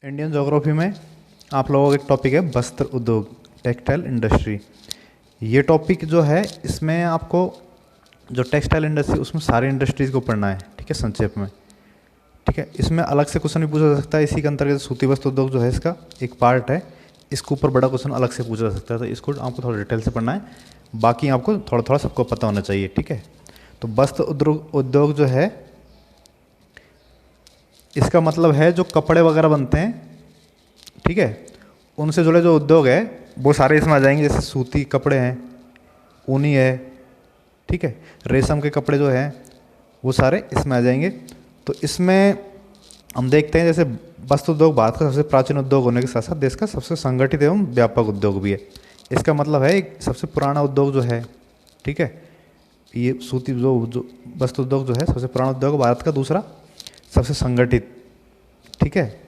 Indian geography में आप लोगों का एक टॉपिक है वस्त्र उद्योग, टेक्सटाइल इंडस्ट्री। ये टॉपिक जो है इसमें आपको जो टेक्सटाइल इंडस्ट्री उसमें सारी इंडस्ट्रीज़ को पढ़ना है, ठीक है, संक्षेप में। ठीक है, इसमें अलग से क्वेश्चन भी पूछा जा सकता है। इसी के अंतर्गत सूती वस्त्र उद्योग जो है इसका एक पार्ट है, इसके ऊपर बड़ा क्वेश्चन अलग से पूछा जा सकता है, तो इसको आपको थोड़ा डिटेल से पढ़ना है। बाकी आपको थोड़ा थोड़ा सबको पता होना चाहिए, ठीक है। तो वस्त्र उद्योग जो है इसका मतलब है जो कपड़े वगैरह बनते हैं, ठीक है, उनसे जुड़े जो उद्योग है वो सारे इसमें आ जाएंगे। जैसे सूती कपड़े हैं, ऊनी है, ठीक है, रेशम के कपड़े जो हैं वो सारे इसमें आ जाएंगे। तो इसमें हम देखते हैं जैसे वस्त्र उद्योग भारत का सबसे प्राचीन उद्योग होने के साथ साथ देश का सबसे संगठित एवं व्यापक उद्योग भी है। इसका मतलब है एक सबसे पुराना उद्योग जो है, ठीक है, ये सूती जो वस्त्र उद्योग जो है सबसे पुराना उद्योग भारत का, दूसरा सबसे संगठित, ठीक है,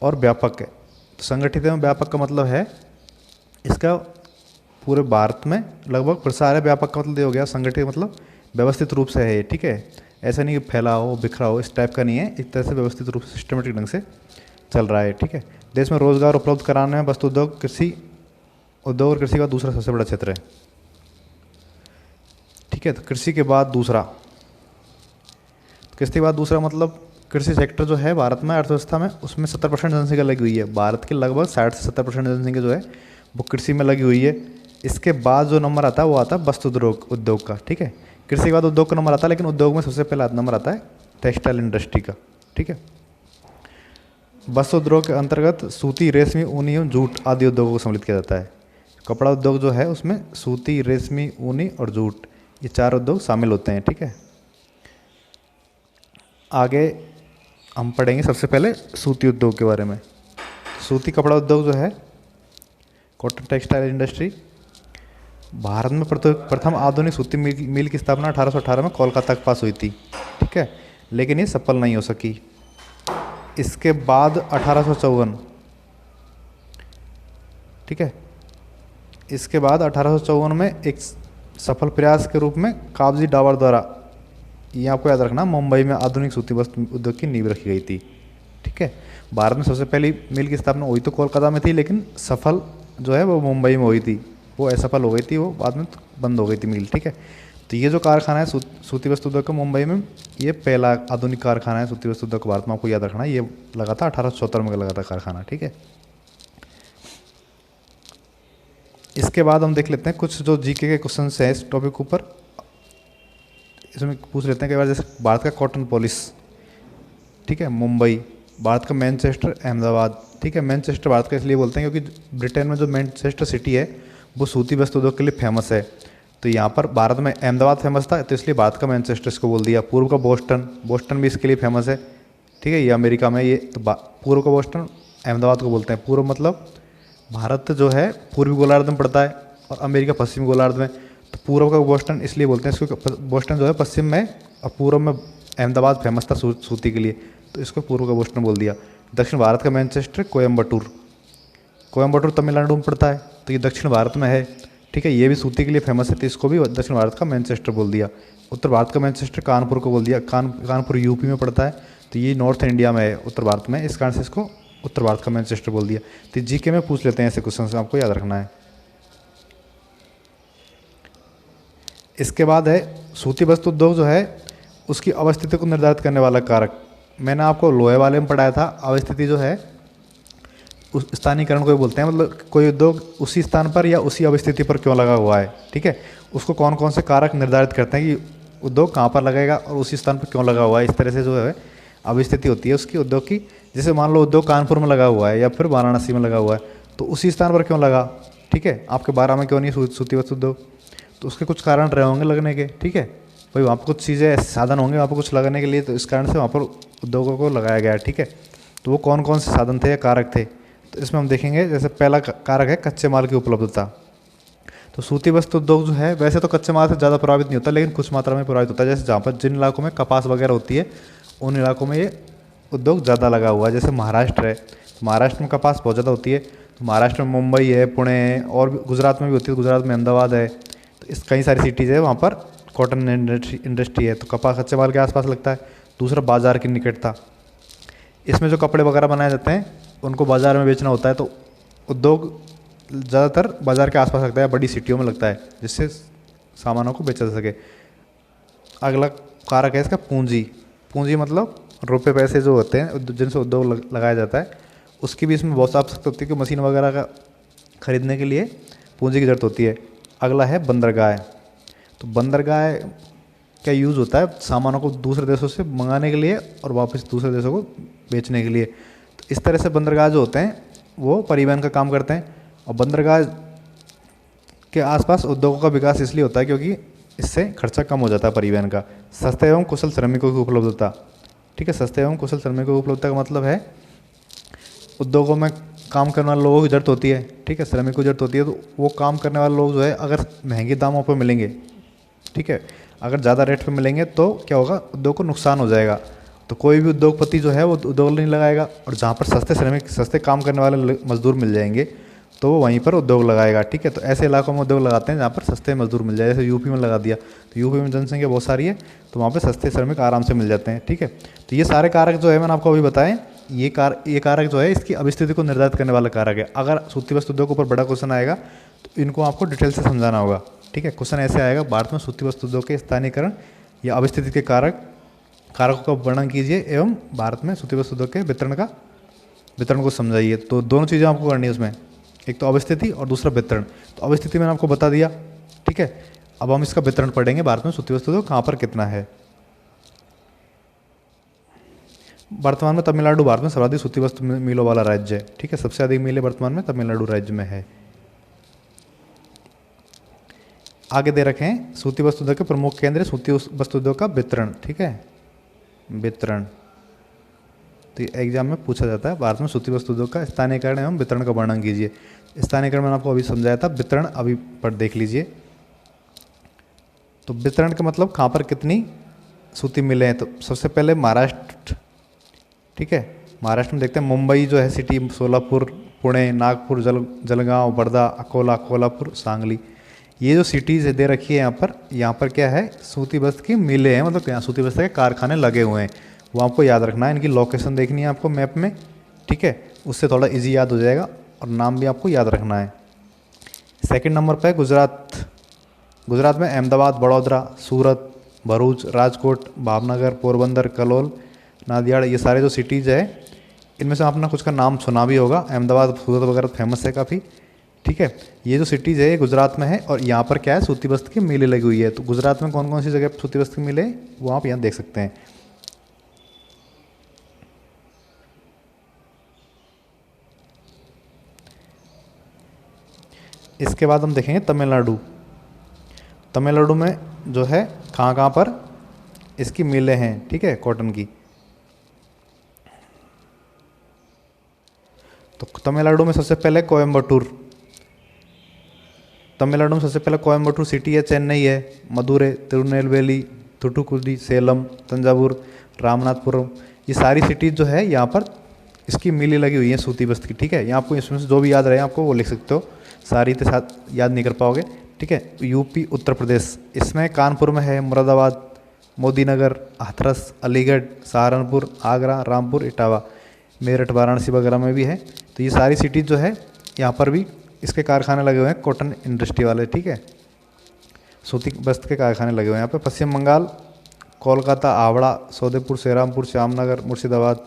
और व्यापक है। तो संगठित एवं व्यापक का मतलब है इसका पूरे भारत में लगभग प्रसार है। व्यापक का मतलब ये हो गया, संगठित मतलब व्यवस्थित रूप से है ये, ठीक है, ऐसा नहीं कि फैला हो बिखरा हो, इस टाइप का नहीं है, एक तरह से व्यवस्थित रूप से सिस्टमेटिक ढंग से चल रहा है, ठीक है। देश में रोजगार उपलब्ध कराने में वस्त्र उद्योग कृषि उद्योग और कृषि का दूसरा सबसे बड़ा क्षेत्र है, ठीक है। तो कृषि के बाद दूसरा, कृषि के बाद दूसरा मतलब कृषि सेक्टर जो है भारत में अर्थव्यवस्था में उसमें 70% जनसंख्या लगी हुई है। भारत की लगभग 60 से 70% जनसंख्या जो है वो कृषि में लगी हुई है। इसके बाद जो नंबर आता है वो आता है वस्त्र उद्योग का, ठीक है। कृषि के बाद उद्योग का नंबर आता है, लेकिन उद्योग में सबसे पहला नंबर आता है टेक्सटाइल इंडस्ट्री का, ठीक है। वस्त्र उद्योग के अंतर्गत सूती, रेशमी, ऊनी एवं जूट आदि उद्योगों को सम्मिलित किया जाता है। कपड़ा उद्योग जो है उसमें सूती, रेशमी, ऊनी और जूट, ये 4 उद्योग शामिल होते हैं, ठीक है। आगे हम पढ़ेंगे सबसे पहले सूती उद्योग के बारे में। सूती कपड़ा उद्योग जो है, कॉटन टेक्सटाइल इंडस्ट्री, भारत में प्रथम आधुनिक सूती मिल की स्थापना 1818 में कोलकाता के पास हुई थी, ठीक है, लेकिन ये सफल नहीं हो सकी। इसके बाद 1854, ठीक है, इसके बाद 1854 में एक सफल प्रयास के रूप में काबजी डावर द्वारा, ये आपको याद रखना, मुंबई में आधुनिक सूती वस्त्र उद्योग की नींव रखी गई थी, ठीक है। भारत में सबसे पहली मिल की स्थापना हुई तो कोलकाता में थी, लेकिन सफल जो है वो मुंबई में हुई थी, वो असफल हो गई थी, वो बाद में बंद हो गई थी मिल, ठीक है। तो ये जो कारखाना है सूती वस्त्र उद्योग का मुंबई में, ये पहला आधुनिक कारखाना है सूती वस्त्र उद्योग भारत में, आपको याद रखना। ये लगा था 1874 में लगा था कारखाना, ठीक है। इसके बाद हम देख लेते हैं कुछ जो जीके के क्वेश्चन हैं इस टॉपिक के ऊपर, इसमें पूछ लेते हैं कई बार। जैसे भारत का कॉटन पॉलिस, ठीक है, मुंबई, भारत का मैनचेस्टर, अहमदाबाद, ठीक है। मैनचेस्टर भारत का इसलिए बोलते हैं क्योंकि ब्रिटेन में जो मैनचेस्टर सिटी है वो सूती वस्त्र उद्योग के लिए फेमस है। तो यहाँ पर भारत में अहमदाबाद फेमस था, तो इसलिए भारत का मैनचेस्टर इसको बोल दिया। पूर्व का बोस्टन, बोस्टन भी इसके लिए फेमस है, ठीक है, ये अमेरिका में, ये तो पूर्व का बोस्टन अहमदाबाद को बोलते हैं। पूर्व मतलब भारत जो है पूर्वी गोलार्ध में पड़ता है और अमेरिका पश्चिमी गोलार्ध में, तो पूर्व का बोस्टन इसलिए बोलते हैं इसको। बोस्टन जो है पश्चिम में और पूर्व में अहमदाबाद फेमस था सूती के लिए, तो इसको पूर्व का बोस्टन बोल दिया। दक्षिण भारत का मैनचेस्टर कोयम्बटूर, कोयम्बटूर तमिलनाडु में पड़ता है, तो ये दक्षिण भारत में है, ठीक है, ये भी सूती के लिए फेमस है, तो इसको भी दक्षिण भारत का मैनचेस्टर बोल दिया। उत्तर भारत का मैनचेस्टर कानपुर को बोल दिया, कानपुर यूपी में पड़ता है, तो ये नॉर्थ इंडिया में है, उत्तर भारत में, इस कारण से इसको उत्तर भारत का मैनचेस्टर बोल दिया। तो जीके में पूछ लेते हैं ऐसे क्वेश्चन, आपको याद रखना है। इसके बाद है सूती वस्त्र उद्योग जो है उसकी अवस्थिति को निर्धारित करने वाला कारक। मैंने आपको लोहे वाले में पढ़ाया था, अवस्थिति जो है उस स्थानीयकरण को बोलते हैं, मतलब कोई उद्योग उसी स्थान पर या उसी अवस्थिति पर क्यों लगा हुआ है, ठीक है, उसको कौन कौन से कारक निर्धारित करते हैं कि उद्योग कहाँ पर लगेगा और उसी स्थान पर क्यों लगा हुआ है। इस तरह से जो है अवस्थिति होती है उसकी उद्योग की। जैसे मान लो उद्योग कानपुर में लगा हुआ है या फिर वाराणसी में लगा हुआ है, तो उसी स्थान पर क्यों लगा, ठीक है, आपके बारह में क्यों नहीं सूती वस्त्र उद्योग, तो उसके कुछ कारण रहे होंगे लगने के, ठीक है, भाई वहाँ पर कुछ चीज़ें ऐसे साधन होंगे वहाँ पर कुछ लगने के लिए, तो इस कारण से वहाँ पर उद्योगों को लगाया गया है, ठीक है। तो वो कौन कौन से साधन थे या कारक थे, तो इसमें हम देखेंगे। जैसे पहला कारक है कच्चे माल की उपलब्धता। तो सूती वस्त्र उद्योग जो है वैसे तो कच्चे माल से ज़्यादा प्रभावित नहीं होता, लेकिन कुछ मात्रा में प्रभावित होता है। जैसे जहाँ पर जिन इलाकों में कपास वगैरह होती है उन इलाकों में ये उद्योग ज़्यादा लगा हुआ है। जैसे महाराष्ट्र है, तो महाराष्ट्र में कपास बहुत ज़्यादा होती है, तो महाराष्ट्र में मुंबई है, पुणे है, और गुजरात में भी होती है, गुजरात में अहमदाबाद है, तो इस कई सारी सिटीज़ है वहाँ पर कॉटन इंडस्ट्री है, तो कपास कच्चे माल के आसपास लगता है। दूसरा बाजार की निकटता, इसमें जो कपड़े वगैरह बनाए जाते हैं उनको बाज़ार में बेचना होता है, तो उद्योग ज़्यादातर बाज़ार के आसपास लगता है, बड़ी सिटियों में लगता है, जिससे सामानों को बेचा जा सके। अगला कारक है इसका पूंजी। पूंजी मतलब रुपए पैसे जो होते हैं जिनसे उद्योग लगाया जाता है, उसकी भी इसमें बहुत आवश्यकता होती है कि मशीन वगैरह का खरीदने के लिए पूंजी की ज़रूरत होती है। अगला है बंदरगाह। तो बंदरगाह का यूज़ होता है सामानों को दूसरे देशों से मंगाने के लिए और वापस दूसरे देशों को बेचने के लिए। तो इस तरह से बंदरगाह जो होते हैं वो परिवहन का काम करते हैं। और बंदरगाह के आसपास उद्योगों का विकास इसलिए होता है क्योंकि इससे खर्चा कम हो जाता है परिवहन का। सस्ते एवं कुशल श्रमिकों की उपलब्धता। ठीक है, सस्ते एवं कुशल श्रमिकों की उपलब्धता का मतलब है उद्योगों में काम करने वाले लोगों की ज़रूरत होती है। ठीक है, श्रमिकों की ज़रूरत होती है, तो वो काम करने वाले लोग जो है अगर महंगे दामों पर मिलेंगे, ठीक है, अगर ज़्यादा रेट पे मिलेंगे तो क्या होगा, उद्योग को नुकसान हो जाएगा। तो कोई भी उद्योगपति जो है वो उद्योग नहीं लगाएगा, और जहाँ पर सस्ते श्रमिक सस्ते काम करने वाले मजदूर मिल जाएंगे तो वो वहीं पर उद्योग लगाएगा। ठीक है, तो ऐसे इलाकों में उद्योग लगाते हैं जहाँ पर सस्ते मजदूर मिल जाए। जैसे यूपी में लगा दिया, तो यूपी में जनसंख्या बहुत सारी है, तो वहाँ पर सस्ते श्रमिक आराम से मिल जाते हैं। ठीक है, तो ये सारे कारक जो है मैंने आपको अभी बताए, ये कारक जो है इसकी अभिस्थिति को निर्धारित करने वाला कारक है। अगर सूती वस्त्र उद्योग के ऊपर बड़ा क्वेश्चन आएगा तो इनको आपको डिटेल से समझाना होगा। ठीक है, क्वेश्चन ऐसे आएगा, भारत में सूती वस्त्र उद्योग के स्थानीयकरण या अभिस्थिति के कारकों का वर्णन कीजिए एवं भारत में सूती वस्त्र उद्योग के वितरण को समझाइए। तो दोनों चीज़ें आपको करनी है उसमें, एक तो अवस्थिति और दूसरा वितरण। तो अवस्थिति मैंने आपको बता दिया। ठीक है, अब हम इसका वितरण पढ़ेंगे, भारत में सूती वस्त्र उद्योग कहाँ पर कितना है। वर्तमान में तमिलनाडु भारत में सर्वाधिक सूती वस्त्र मिलों वाला राज्य है। ठीक है, सबसे अधिक मिलें वर्तमान में तमिलनाडु राज्य में है। आगे दे रखे हैं सूती वस्त्र उद्योग के प्रमुख केंद्र, सूती वस्त्र उद्योग का वितरण। ठीक है, वितरण तो एग्जाम में पूछा जाता है, भारत में सूती वस्त्र उद्योग का स्थानीयकरण एवं वितरण का वर्णन कीजिए। स्थानीयकरण मैंने आपको अभी समझाया था, वितरण अभी पर देख लीजिए। तो वितरण का मतलब कहाँ पर कितनी सूती मिले हैं। तो सबसे पहले महाराष्ट्र। ठीक है, महाराष्ट्र में देखते हैं मुंबई जो है सिटी, सोलापुर, पुणे, नागपुर, जलगांव, वर्धा, अकोला, कोल्हापुर, सांगली, ये जो सिटीज़ दे रखी है यहाँ पर क्या है, सूती वस्त्र की मिलें हैं, मतलब यहाँ सूती वस्त्र के कारखाने लगे हुए हैं। वो आपको याद रखना है, इनकी लोकेशन देखनी है आपको मैप में। ठीक है, उससे थोड़ा इजी याद हो जाएगा, और नाम भी आपको याद रखना है। सेकंड नंबर पे गुजरात। गुजरात में अहमदाबाद, बड़ौदा, सूरत, भरूच, राजकोट, भावनगर, पोरबंदर, कलोल, नादियाड़, ये सारे जो सिटीज़ है इनमें से आपने कुछ का नाम सुना भी होगा। अहमदाबाद, सूरत वगैरह फेमस है काफ़ी। ठीक है, ये जो सिटीज़ है ये गुजरात में है, और यहाँ पर क्या है, सूती वस्त्र की मिलें लगी हुई है। तो गुजरात में कौन कौन सी जगह सूती वस्त्र की मिलें वो आप यहाँ देख सकते हैं। इसके बाद हम देखेंगे तमिलनाडु। तमिलनाडु में जो है कहाँ कहाँ पर इसकी मिलें हैं। ठीक है, कॉटन की। तो तमिलनाडु में सबसे पहले कोयम्बटूर। तमिलनाडु में सबसे पहले कोयम्बटूर सिटी है, चेन्नई है, मदुरै, तिरुनेलवेली, थूथुकुडी, सेलम, तंजावुर, रामनाथपुरम, ये सारी सिटीज़ जो है यहाँ पर इसकी मिलें लगी हुई हैं सूती वस्त्र की। ठीक है, यहाँ आपको इसमें से जो भी याद रहे आपको वो लिख सकते हो, सारी के साथ याद नहीं कर पाओगे। ठीक है, यूपी, उत्तर प्रदेश, इसमें कानपुर में है, मुरादाबाद, मोदीनगर, हाथरस, अलीगढ़, सहारनपुर, आगरा, रामपुर, इटावा, मेरठ, वाराणसी वगैरह में भी है। तो ये सारी सिटीज़ जो है यहाँ पर भी इसके कारखाने लगे हुए हैं, कॉटन इंडस्ट्री वाले। ठीक है, सूती वस्त्र के कारखाने लगे हुए हैं यहाँ पे। पश्चिम बंगाल, कोलकाता, हावड़ा, सौदेपुर, श्रीरामपुर, श्यामनगर, मुर्शिदाबाद,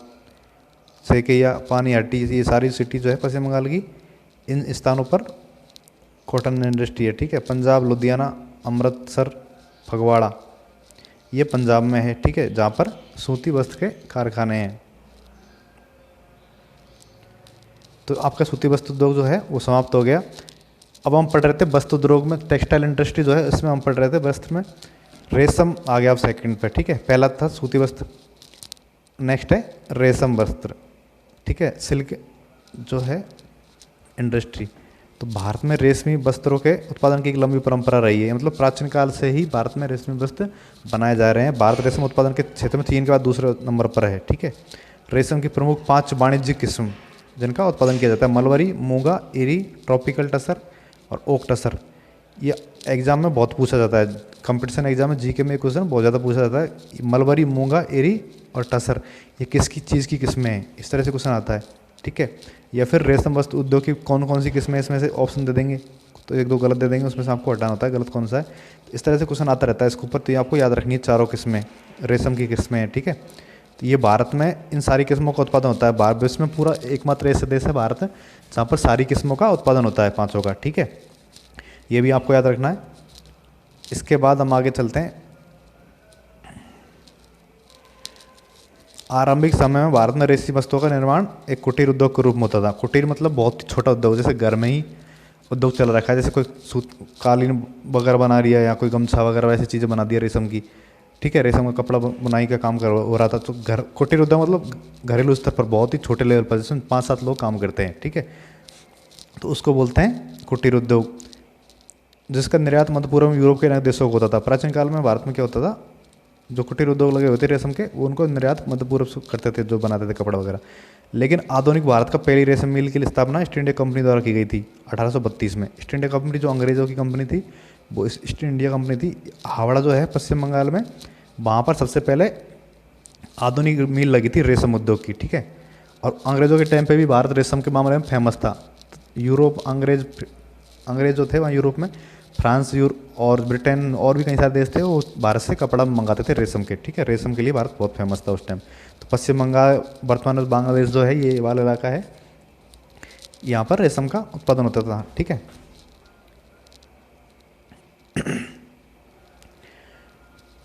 सेकैया, पानीहाटी, ये सारी सिटी जो है पश्चिम बंगाल की, इन स्थानों पर कॉटन इंडस्ट्री है। ठीक है, पंजाब, लुधियाना, अमृतसर, फगवाड़ा, ये पंजाब में है। ठीक है, जहाँ पर सूती वस्त्र के कारखाने हैं। तो आपका सूती वस्त्र उद्योग जो है वो समाप्त हो गया। अब हम पढ़ रहे थे वस्त्र उद्योग में, टेक्सटाइल इंडस्ट्री जो है इसमें हम पढ़ रहे थे वस्त्र में। रेशम आ गया अब सेकंड पे। ठीक है, पहला था सूती वस्त्र, नेक्स्ट है रेशम वस्त्र। ठीक है, सिल्क जो है इंडस्ट्री। तो भारत में रेशमी वस्त्रों के उत्पादन की एक लंबी परंपरा रही है, मतलब प्राचीन काल से ही भारत में रेशमी वस्त्र बनाए जा रहे हैं। भारत रेशम उत्पादन के क्षेत्र में चीन के बाद दूसरे नंबर पर है। ठीक है, रेशम की प्रमुख 5 वाणिज्यिक किस्म जिनका उत्पादन किया जाता है, मलबरी, मूंगा, एरी, ट्रॉपिकल टसर और ओक टसर। ये एग्जाम में बहुत पूछा जाता है, कंपटीशन एग्जाम में जीके में क्वेश्चन बहुत ज़्यादा पूछा जाता है। मलबरी, मूंगा, एरी और टसर ये किसकी चीज़ की किस्में हैं, इस तरह से क्वेश्चन आता है। ठीक है। या फिर रेशम वस्त्र उद्योग की कौन कौन सी किस्में, इसमें से ऑप्शन दे देंगे, तो एक दो गलत दे देंगे, उसमें से आपको हटाना होता है गलत कौन सा है। इस तरह से क्वेश्चन आता रहता है इसके ऊपर, तो ये आपको याद रखनी है चारों किस्में रेशम की किस्में हैं, ठीक है। तो ये भारत में इन सारी किस्मों का उत्पादन होता है। भारत विश्व में पूरा एकमात्र ऐसा देश है भारत, जहाँ पर सारी किस्मों का उत्पादन होता है, पाँचों का, ठीक है। ये भी आपको याद रखना है। इसके बाद हम आगे चलते हैं। आरंभिक समय में भारत में रेशमी वस्तुओं का निर्माण एक कुटीर उद्योग के रूप में होता था। कुटीर मतलब बहुत ही छोटा उद्योग, जैसे घर में ही उद्योग चल रखा है, जैसे कोई सूत कालीन वगैरह बना रही है या कोई गमछा वगैरह वैसी चीज़ें बना दी है रेशम की, ठीक है। रेशम का कपड़ा बुनाई का काम कर हो रहा था, तो घर कुटीर उद्योग मतलब घरेलू स्तर पर बहुत ही छोटे लेवल पर, जिसमें 5-7 लोग काम करते हैं, ठीक है। तो उसको बोलते हैं कुटीर उद्योग, जिसका निर्यात मध्य पूर्व में यूरोप के अन्य देशों को होता था। प्राचीन काल में भारत में क्या होता था, जो कुटीर उद्योग लगे होते रेशम के, वो उनको निर्यात मध्य पूर्व से करते थे, जो बनाते थे कपड़ा वगैरह। लेकिन आधुनिक भारत का पहली रेशम मिल की स्थापना ईस्ट इंडिया कंपनी द्वारा की गई थी 1832 में। ईस्ट इंडिया कंपनी जो अंग्रेजों की कंपनी थी, वो ईस्ट इंडिया कंपनी थी। हावड़ा जो है पश्चिम बंगाल में, वहाँ पर सबसे पहले आधुनिक मिल लगी थी रेशम उद्योग की, ठीक है। और अंग्रेजों के टाइम पे भी भारत रेशम के मामले में फेमस था। यूरोप अंग्रेज जो थे वहाँ यूरोप में, फ्रांस और ब्रिटेन और भी कई सारे देश थे, वो भारत से कपड़ा मंगाते थे रेशम के, ठीक है। रेशम के लिए भारत बहुत फेमस था उस टाइम। तो पश्चिम बंगाल, वर्तमान में बांग्लादेश जो है, ये वाला इलाका है, यहाँ पर रेशम का उत्पादन होता था, ठीक है।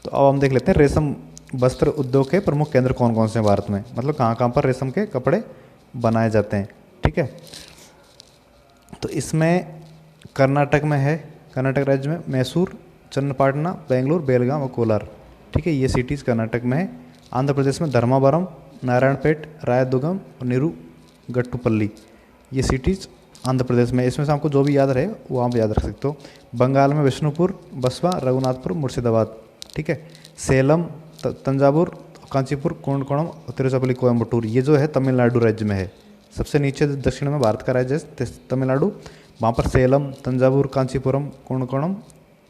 तो अब हम देख लेते हैं रेशम वस्त्र उद्योग के प्रमुख केंद्र कौन कौन से हैं भारत में, मतलब कहाँ कहाँ पर रेशम के कपड़े बनाए जाते हैं, ठीक है। तो इसमें कर्नाटक में है, कर्नाटक राज्य में मैसूर, चन्नपाटना, बेंगलुरु, बेलगाम और कोलार, ठीक है, ये सिटीज़ कर्नाटक में है। आंध्र प्रदेश में धर्मावरम, नारायणपेट, रायदुर्गम और निरुगट्टुपल्ली, ये सिटीज़ आंध्र प्रदेश में। इसमें से आपको जो भी याद रहे वो आप याद रख सकते हो। बंगाल में विष्णुपुर, बसवा, रघुनाथपुर, मुर्शिदाबाद, ठीक है। सेलम, तंजावुर, कांचीपुर, कुंडकोणम और तिरुचिरापल्ली, कोयम्बटूर, ये जो है तमिलनाडु राज्य में है। सबसे नीचे दक्षिण में भारत का राज्य है तमिलनाडु, वहाँ पर सेलम, तंजावुर, कांचीपुरम, कुंडकोणम,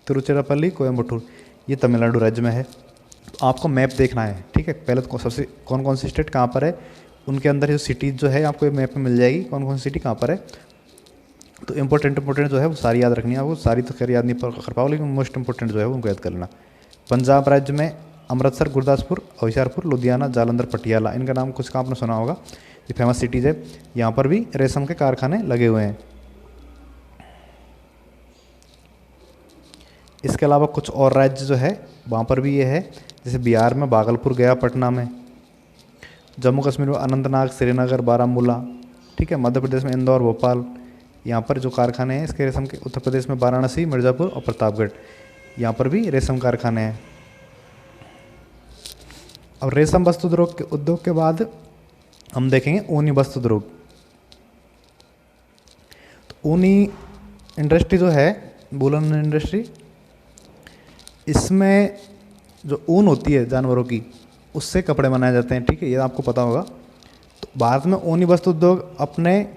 तिरुचिरापल्ली, कोयम्बटूर, ये तमिलनाडु राज्य में है। तो आपको मैप देखना है, ठीक है। पहले तो सबसे कौन कौन सी स्टेट कहाँ पर है, उनके अंदर जो सिटीज़ जो है आपको मैप में मिल जाएगी, कौन कौन सी सिटी कहाँ पर है। तो इंपॉर्टेंट जो है वो सारी याद रखनी है आपको, सारी तो खैर याद नहीं कर पाओ, लेकिन मोस्ट इंपॉर्टेंट जो है उनको याद कर लेना। पंजाब राज्य में अमृतसर, गुरदासपुर, होशियारपुर, लुधियाना, जालंधर, पटियाला, इनका नाम कुछ का आपने सुना होगा, ये फेमस सिटीज़ है। यहाँ पर भी रेशम के कारखाने लगे हुए हैं। इसके अलावा कुछ और राज्य जो है वहाँ पर भी ये है, जैसे बिहार में भागलपुर, गया, पटना में, जम्मू कश्मीर में अनंतनाग, श्रीनगर, बारामूला, ठीक है। मध्य प्रदेश में इंदौर, भोपाल, यहाँ पर जो कारखाने हैं इसके रेशम के। उत्तर प्रदेश में वाराणसी, मिर्ज़ापुर और प्रतापगढ़, यहाँ पर भी रेशम कारखाने हैं। अब रेशम वस्त्र उद्योग के बाद हम देखेंगे ऊनी वस्त्र उद्योग। तो ऊनी इंडस्ट्री जो है, वूलन इंडस्ट्री, इसमें जो ऊन होती है जानवरों की, उससे कपड़े बनाए जाते हैं, ठीक है, ये आपको पता होगा। तो भारत में ऊनी वस्त्र उद्योग अपने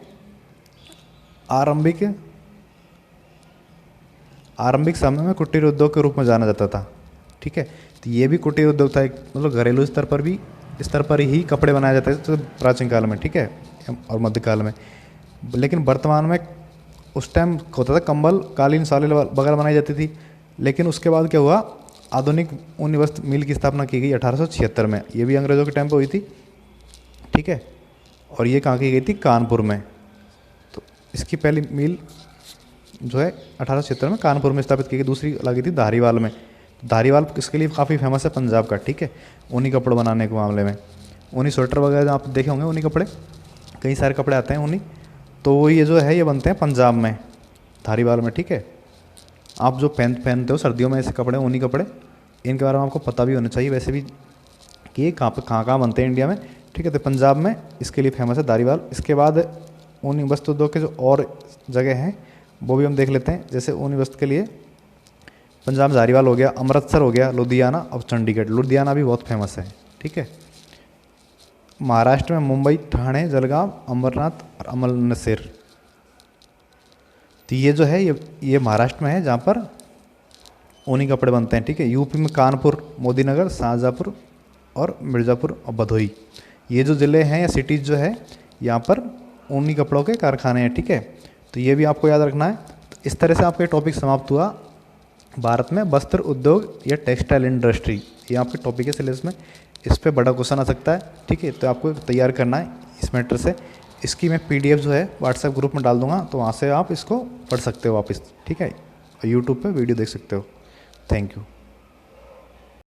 आरंभिक समय में कुटीर उद्योग के रूप में जाना जाता था, ठीक है। तो ये भी कुटीर उद्योग था, एक मतलब घरेलू स्तर पर ही कपड़े बनाए जाते थे तो प्राचीन काल में, ठीक है, और मध्यकाल में। लेकिन वर्तमान में उस टाइम होता था कंबल, कालीन, सालिल वगैरह बनाई जाती थी। लेकिन उसके बाद क्या हुआ, आधुनिक ऊनी वस्त्र मिल की स्थापना की गई 1876 में, ये भी अंग्रेज़ों के टाइम पे हुई थी, ठीक है। और ये कहाँ की गई थी, कानपुर में। तो इसकी पहली मिल जो है 1876 में कानपुर में स्थापित की गई, दूसरी लगी थी धारीवाल में। धारीवाल इसके लिए काफ़ी फेमस है पंजाब का, ठीक है, ऊनी कपड़े बनाने के मामले में। ऊनी स्वेटर वगैरह आप देखे होंगे, ऊनी कपड़े, कई सारे कपड़े आते हैं ऊनी, तो ये जो है ये बनते हैं पंजाब में, धारीवाल में, ठीक है। आप जो पहनते हो सर्दियों में ऐसे कपड़े, ऊनी कपड़े, इनके बारे में आपको पता भी होना चाहिए वैसे भी कि ये कहाँ बनते हैं इंडिया में, ठीक है। तो पंजाब में इसके लिए फेमस है धारीवाल। इसके बाद ऊनी वस्त्र उद्योग के जो और जगह हैं वो भी हम देख लेते हैं। जैसे ऊनी वस्त्र के लिए पंजाब धारीवाल हो गया, अमृतसर हो गया, लुधियाना और चंडीगढ़। लुधियाना भी बहुत फेमस है, ठीक है। महाराष्ट्र में मुंबई, ठाणे, जलगांव, अंबरनाथ और अमलनेर। तो ये जो है ये महाराष्ट्र में है जहाँ पर ऊनी कपड़े बनते हैं, ठीक है। यूपी में कानपुर, मोदीनगर, शाहजहाँपुर और मिर्ज़ापुर और भदोही, ये जो ज़िले हैं या सिटीज़ जो है यहाँ पर ऊनी कपड़ों के कारखाने हैं, ठीक है। तो ये भी आपको याद रखना है। तो इस तरह से आपका टॉपिक समाप्त हुआ, भारत में वस्त्र उद्योग या टेक्सटाइल इंडस्ट्री। ये आपके टॉपिक है सिलेबस में, इस पर बड़ा क्वेश्चन आ सकता है, ठीक है। तो आपको तैयार करना है इस मैटर से। इसकी मैं PDF जो है व्हाट्सएप ग्रुप में डाल दूंगा, तो वहाँ से आप इसको पढ़ सकते हो वापस, ठीक है। और यूट्यूब पे वीडियो देख सकते हो। Thank you.